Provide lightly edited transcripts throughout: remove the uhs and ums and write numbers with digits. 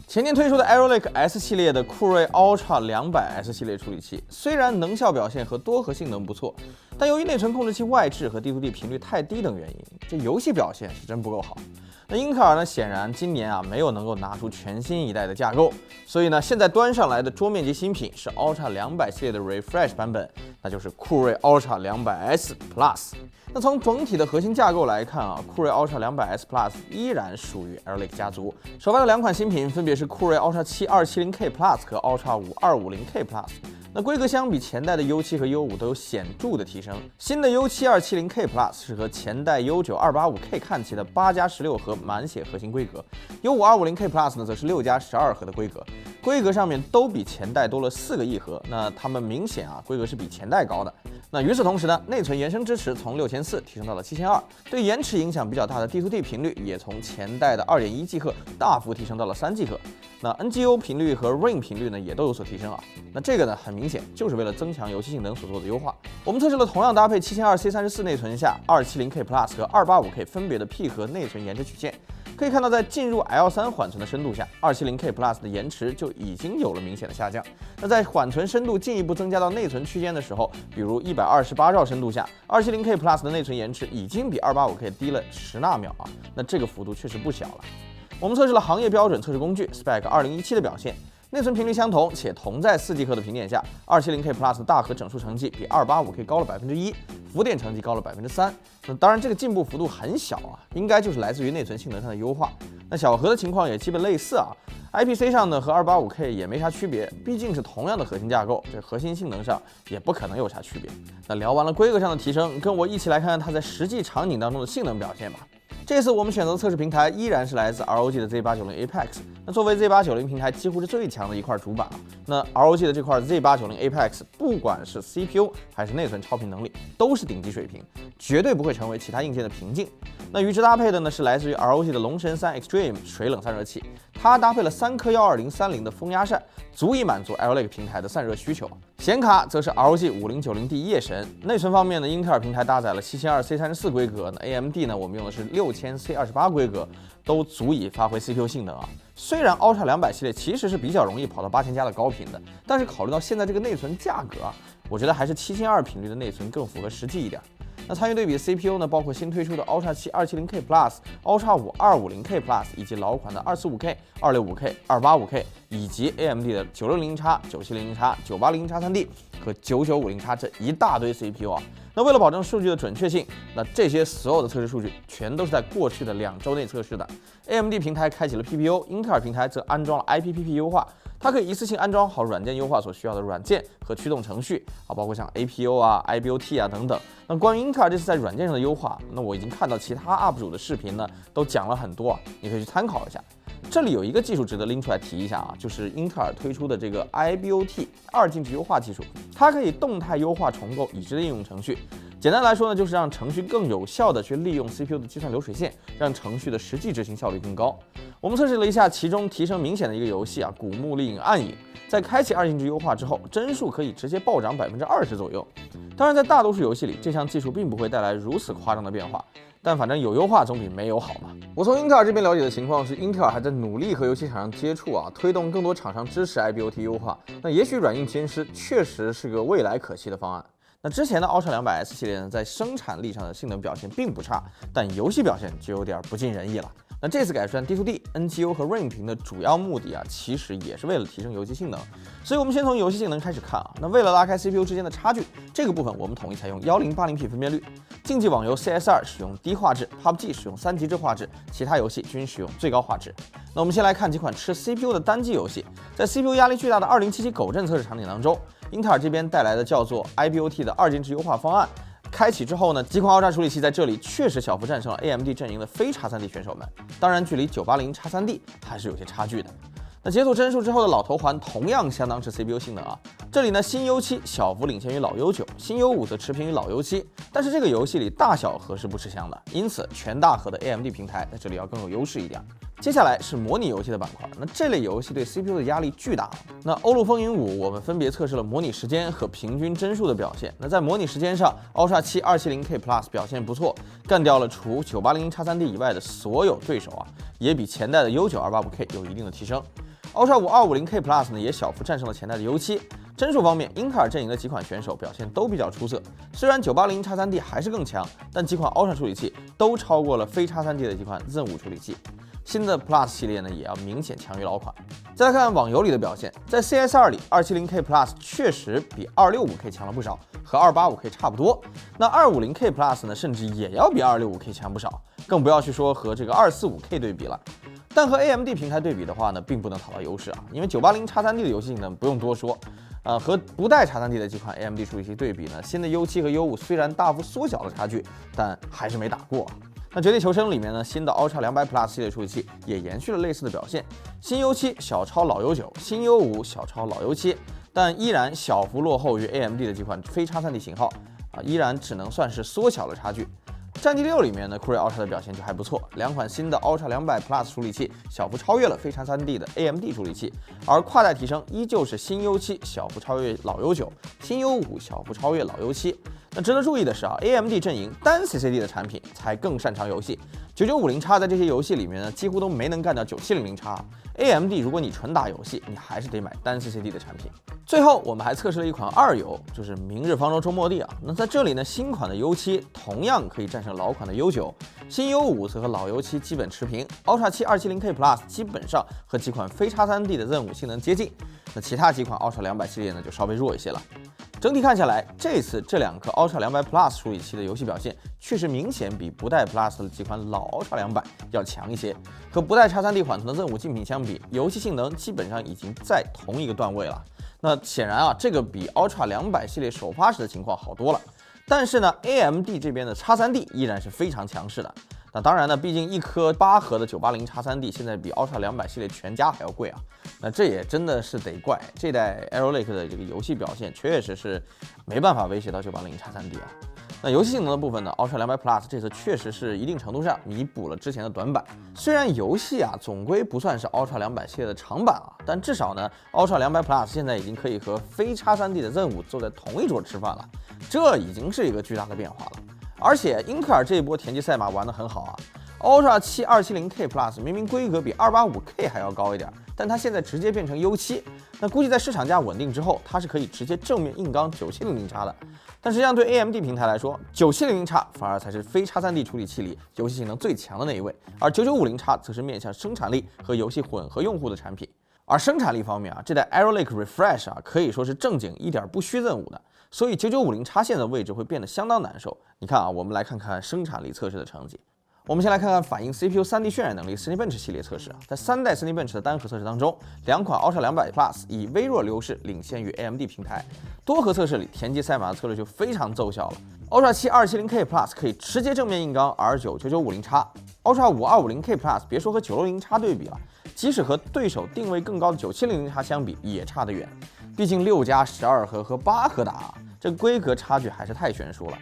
前年推出的 Arrow Lake S 系列的酷睿 Ultra 200S 系列处理器，虽然能效表现和多核性能不错，但由于内存控制器外置和 D2D 频率太低等原因，这游戏表现是真不够好。那英特尔呢，显然今年没有能够拿出全新一代的架构，所以呢，现在端上来的桌面级新品是 Ultra 200系列的 Refresh 版本，那就是酷睿 Ultra 200S Plus。那从整体的核心架构来看酷睿 Ultra 200S Plus 依然属于 Arrow Lake 家族。首发的两款新品分别是酷睿 Ultra 7 270K Plus 和 Ultra 5 250K Plus。那规格相比前代的 U7 和 U5 都有显著的提升。新的 U7 270K Plus 是和前代 U9 285K 看齐的8+16核满血核心规格 ，U5 250K Plus 呢则是6+12核的规格，规格上面都比前代多了4个1核。那它们明显规格是比前代高的。那与此同时呢，内存延伸支持从6400提升到了7200，对延迟影响比较大的 D2D 频率也从前代的2.1G 赫大幅提升到了3G 赫。那 NGO 频率和 Ring 频率呢也都有所提升那这个呢很明显就是为了增强游戏性能所做的优化。我们测试了同样搭配7200C34内存下 270K Plus 和 285K 分别的 P 核内存延迟曲线。可以看到，在进入 L3 缓存的深度下 ，270K Plus 的延迟就已经有了明显的下降。那在缓存深度进一步增加到内存区间的时候，比如128兆深度下 ，270K Plus 的内存延迟已经比285K 低了10纳秒那这个幅度确实不小了。我们测试了行业标准测试工具 Spec 2017的表现。内存频率相同，且同在4G 赫的频点下 ，270K Plus 的大核整数成绩比285K 高了1%，浮点成绩高了3%。那当然，这个进步幅度很小应该就是来自于内存性能上的优化。那小核的情况也基本类似IPC 上呢和285K 也没啥区别，毕竟是同样的核心架构，这核心性能上也不可能有啥区别。那聊完了规格上的提升，跟我一起来看看它在实际场景当中的性能表现吧。这次我们选择的测试平台依然是来自 ROG 的 Z890 Apex。那作为 Z890 平台几乎是最强的一块主板那 ROG 的这块 Z890 Apex 不管是 CPU 还是内存超频能力都是顶级水平，绝对不会成为其他硬件的瓶颈。那与之搭配的呢是来自于 ROG 的龙神3 Extreme 水冷散热器，它搭配了3颗12030的风压扇，足以满足 Arrow Lake 平台的散热需求。显卡则是 ROG 5090D 夜神。内存方面呢，英特尔平台搭载了7200C34规格，那 AMD 呢我们用的是6000C28规格，都足以发挥 CPU 性能虽然 Ultra 200系列其实是比较容易跑到8000加的高频的，但是考虑到现在这个内存价格我觉得还是7200频率的内存更符合实际一点。那参与对比的 CPU 呢，包括新推出的 Ultra 7 270K Plus、Ultra 5 250K Plus 以及老款的 245K、265K、285K， 以及 AMD 的 960X、9700X、980X3D 和9950X 这一大堆 CPU那为了保证数据的准确性，那这些所有的测试数据全都是在过去的2周内测试的。AMD 平台开启了 PPO， 英特尔平台则安装了 IPPP 优化。它可以一次性安装好软件优化所需要的软件和驱动程序包括像 APO IBOT 等等。那关于英特尔这次在软件上的优化，那我已经看到其他 UP 主的视频呢，都讲了很多你可以去参考一下。这里有一个技术值得拎出来提一下就是英特尔推出的这个 IBOT 二进制优化技术，它可以动态优化重构已知的应用程序。简单来说呢，就是让程序更有效地去利用 CPU 的计算流水线，让程序的实际执行效率更高。我们测试了一下其中提升明显的一个游戏古墓丽影暗影，在开启二进制优化之后，帧数可以直接暴涨20%左右。当然，在大多数游戏里，这项技术并不会带来如此夸张的变化。但反正有优化总比没有好嘛。我从英特尔这边了解的情况是，英特尔还在努力和游戏厂商接触推动更多厂商支持 IBOT 优化。那也许软硬兼施确实是个未来可期的方案。那之前的 Ultra 200S 系列呢，在生产力上的性能表现并不差，但游戏表现就有点不尽人意了。那这次改善 D2D、NGO 和 Ring 屏的主要目的其实也是为了提升游戏性能。所以我们先从游戏性能开始看那为了拉开 CPU 之间的差距，这个部分我们统一采用 1080p 分辨率。竞技网游 CS2 使用低画质 ，PUBG 使用3极致画质，其他游戏均使用最高画质。那我们先来看几款吃 CPU 的单机游戏。在 CPU 压力巨大的2077狗镇测试场景当中，英特尔这边带来的叫做 IBOT 的二进制优化方案。开启之后呢，几款Ultra处理器在这里确实小幅战胜了 AMD 阵营的非 X3D 选手们，当然距离980X3D 还是有些差距的。那解锁帧数之后的老头环同样相当吃 CPU 性能这里呢新 U7 小幅领先于老 U9， 新 U5 则持平于老 U7， 但是这个游戏里大小核是不吃香的，因此全大核的 AMD 平台在这里要更有优势一点。接下来是模拟游戏的板块，那这类游戏对 CPU 的压力巨大。那欧陆风云5我们分别测试了模拟时间和平均帧数的表现。那在模拟时间上 ，Ultra 7 270K Plus 表现不错，干掉了除 980X3D 以外的所有对手也比前代的 U9 285K 有一定的提升。Ultra 5 250K Plus 呢也小幅战胜了前代的 U7。帧数方面，英特尔阵营的几款选手表现都比较出色。虽然 980X3D 还是更强，但几款 Ultra 处理器都超过了非 X3D 的几款 Zen 5处理器。新的 Plus 系列呢也要明显强于老款。再来看网游里的表现，在 CS2 里 270K Plus 确实比 265K 强了不少，和 285K 差不多。那 250K Plus 呢，甚至也要比 265K 强不少，更不要去说和这个 245K 对比了。但和 AMD 平台对比的话呢，并不能讨到优势啊，因为 980X3D 的游戏性能不用多说。和不带 X3D 的几款 AMD 处理器对比呢，新的 U7 和 U5 虽然大幅缩小了差距，但还是没打过。那绝地求生里面呢，新的 Ultra 200 Plus 系列处理器也延续了类似的表现，新 U7 小超老 U9，新 U5 小超老 U7，但依然小幅落后于 AMD 的几款非 X3D 型号依然只能算是缩小了差距。战地6里面呢，酷睿 Ultra 的表现就还不错，两款新的 Ultra 200 Plus 处理器小幅超越了非 X3D 的 AMD 处理器，而跨代提升依旧是新 U7 小幅超越老 U9，新 U5 小幅超越老 U7。那值得注意的是AMD 阵营单 CCD 的产品才更擅长游戏，9950X在这些游戏里面呢，几乎都没能干掉9700X。AMD 如果你纯打游戏，你还是得买单 CCD 的产品。最后我们还测试了一款二游，就是明日方舟周末地那在这里呢，新款的 U7 同样可以战胜老款的 U9，新 U5 则和老 U7 基本持平。Ultra 7 270K Plus 基本上和几款非 X3D 的 Zen 5性能接近，那其他几款 Ultra 200系列呢就稍微弱一些了。整体看下来，这次这两颗 Ultra 200 Plus 处理器的游戏表现确实明显比不带 Plus 的几款老 Ultra 200要强一些。和不带 X3D 缓存的 Zen 5竞品相比，游戏性能基本上已经在同一个段位了。那显然这个比 Ultra 200系列首发时的情况好多了。但是呢 ，AMD 这边的 X3D 依然是非常强势的。那当然呢，毕竟一颗8核的 980X3D 现在比 Ultra 200系列全家还要贵那这也真的是得怪这代 Arrow Lake 的这个游戏表现确实是没办法威胁到 980X3D。那游戏性能的部分呢 ，Ultra 200 Plus 这次确实是一定程度上弥补了之前的短板。虽然游戏总归不算是 Ultra 200系列的长板但至少呢 ，Ultra 200 Plus 现在已经可以和非 X3D 的 Zen 5坐在同一桌吃饭了，这已经是一个巨大的变化了。而且英特尔这一波田忌赛马玩得很好Ultra 7 270K Plus 明明规格比 285K 还要高一点，但它现在直接变成 U7，那估计在市场价稳定之后，它是可以直接正面硬刚 9700X 的。但实际上对 AMD 平台来说，9700X 反而才是非 X3D 处理器里游戏性能最强的那一位，而9950X则是面向生产力和游戏混合用户的产品。而生产力方面这代 Arrow Lake Refresh 可以说是正经一点不虚Zen 5的，所以9950X现在的位置会变得相当难受。你看我们来看看生产力测试的成绩。我们先来看看反映 CPU 3D 渲染能力 Cinebench 系列测试在3代 Cinebench 的单核测试当中，两款 Ultra 200 Plus 以微弱优势领先于 AMD 平台。多核测试里，田忌赛马的策略就非常奏效了。Ultra 7 270K Plus 可以直接正面硬刚 R9 9950X， Ultra 5 250K Plus 别说和 960X 对比了，即使和对手定位更高的 9700X 相比，也差得远。毕竟6+12核和8核打，这规格差距还是太悬殊了。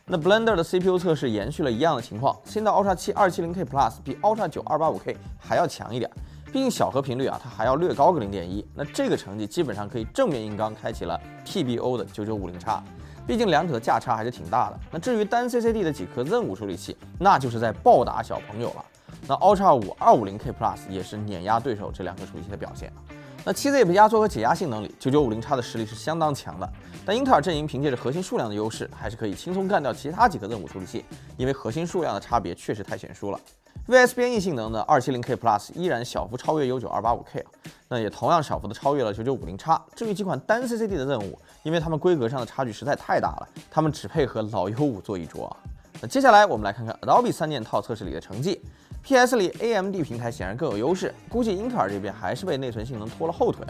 那 Blender 的 CPU 测试延续了一样的情况，新的 Ultra 7 270K Plus 比 Ultra 9 285K 还要强一点，毕竟小核频率它还要略高个 0.1， 那这个成绩基本上可以正面硬刚开启了 TBO 的 9950X， 毕竟两者的价差还是挺大的。那至于单 CCD 的几颗 Zen 5处理器，那就是在暴打小朋友了。那 Ultra 5 250K Plus 也是碾压对手这两颗处理器的表现。那7ZIP 压缩和解压性能里 ，9950X 的实力是相当强的，但英特尔阵营凭借着核心数量的优势，还是可以轻松干掉其他几个Zen 5处理器，因为核心数量的差别确实太悬殊了。VS 编译性能的 270K Plus 依然小幅超越 U9 285K， 那也同样小幅的超越了 9950X。至于几款单 CCD 的Zen 5，因为它们规格上的差距实在太大了，它们只配合老 U5 坐一桌那接下来我们来看看 Adobe 3件套测试里的成绩。PS 里 AMD 平台显然更有优势，估计英特尔这边还是被内存性能拖了后腿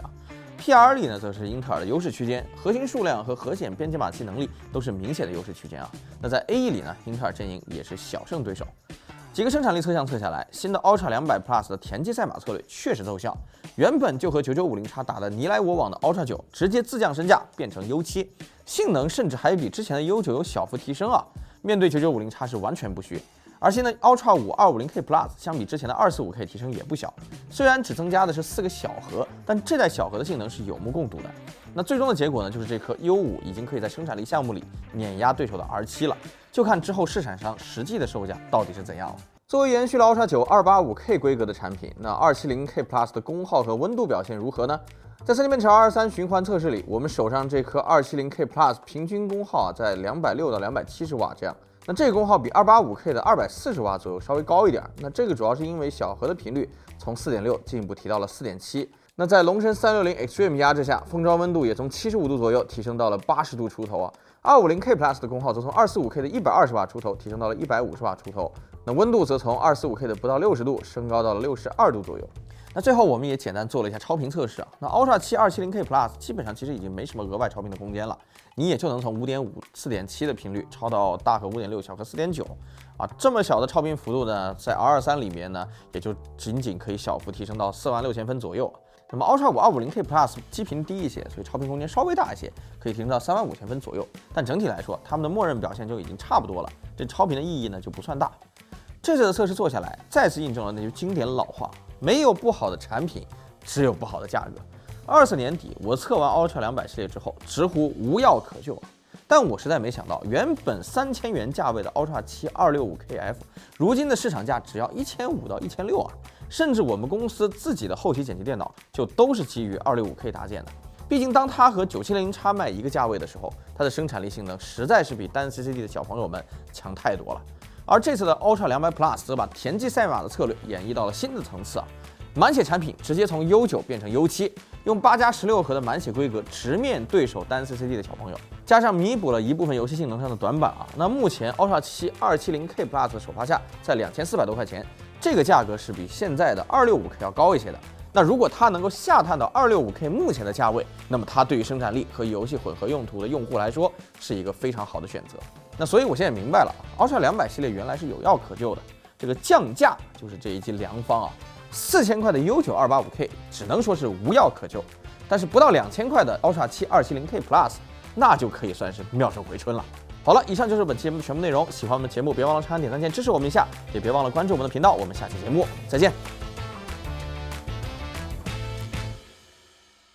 PR 里呢，则是英特尔的优势区间，核心数量和核显编解码器能力都是明显的优势区间那在 AE 里呢，英特尔阵营也是小胜对手。几个生产力测项测下来，新的 Ultra 200 Plus 的田忌赛马策略确实奏效。原本就和 9950X 打得你来我往的 Ultra 9，直接自降身价变成 U7， 性能甚至还比之前的 U9 有小幅提升面对 9950X 是完全不虚。而新的 Ultra 5 250K Plus 相比之前的 245K 提升也不小，虽然只增加的是4个小核，但这代小核的性能是有目共睹的。那最终的结果呢，就是这颗 U5 已经可以在生产力项目里碾压对手的 R7了，就看之后市场上实际的售价到底是怎样了。作为延续了 Ultra 9 285K 规格的产品，那270K Plus 的功耗和温度表现如何呢？在 Cinebench R23循环测试里，我们手上这颗270K Plus 平均功耗在260到270瓦这样。那这个功耗比 285K 的240瓦左右稍微高一点。那这个主要是因为小核的频率从 4.6 进一步提到了 4.7。那在龙神360 Extreme 压制下，封装温度也从75度左右提升到了80度出头啊。250K Plus 的功耗则从 245K 的120瓦出头提升到了150瓦出头。那温度则从 245K 的不到60度升高到了62度左右。那最后我们也简单做了一下超频测试啊。那 Ultra 7 270K Plus 基本上其实已经没什么额外超频的空间了，你也就能从 5.5、4.7 的频率超到大核 5.6、小核 4.9啊。这么小的超频幅度呢，在 R23里面呢，也就仅可以小幅提升到46000分左右。那么 Ultra 5 250K Plus 基频低一些，所以超频空间稍微大一些，可以提升到35000分左右。但整体来说，它们的默认表现就已经差不多了，这超频的意义呢就不算大。这次的测试做下来，再次印证了那句经典老话：没有不好的产品，只有不好的价格。24年底，我测完 Ultra 200系列之后，直呼无药可救。但我实在没想到，原本3000元价位的 Ultra 7 265KF， 如今的市场价只要1500到1600啊！甚至我们公司自己的后期剪辑电脑就都是基于 265K 搭建的。毕竟，当它和9700X 卖一个价位的时候，它的生产力性能实在是比单 CCD 的小朋友们强太多了。而这次的 Ultra 200 Plus 则把田忌赛马的策略演绎到了新的层次啊！满血产品直接从 U9 变成 U7， 用8+16核的满血规格直面对手单 CCD 的小朋友，加上弥补了一部分游戏性能上的短板啊！那目前 Ultra 7 270K Plus 的首发价在2400多块钱，这个价格是比现在的265K 要高一些的。那如果它能够下探到265K 目前的价位，那么它对于生产力和游戏混合用途的用户来说是一个非常好的选择。那所以我现在明白了 ，Ultra 200系列原来是有药可救的，这个降价就是这一剂良方啊！4000块的 U9 285K 只能说是无药可救，但是不到2000块的 Ultra 7 270K Plus 那就可以算是妙手回春了。好了，以上就是本期节目的全部内容。喜欢我们的节目，别忘了长按点赞键支持我们一下，也别忘了关注我们的频道。我们下期节目再见。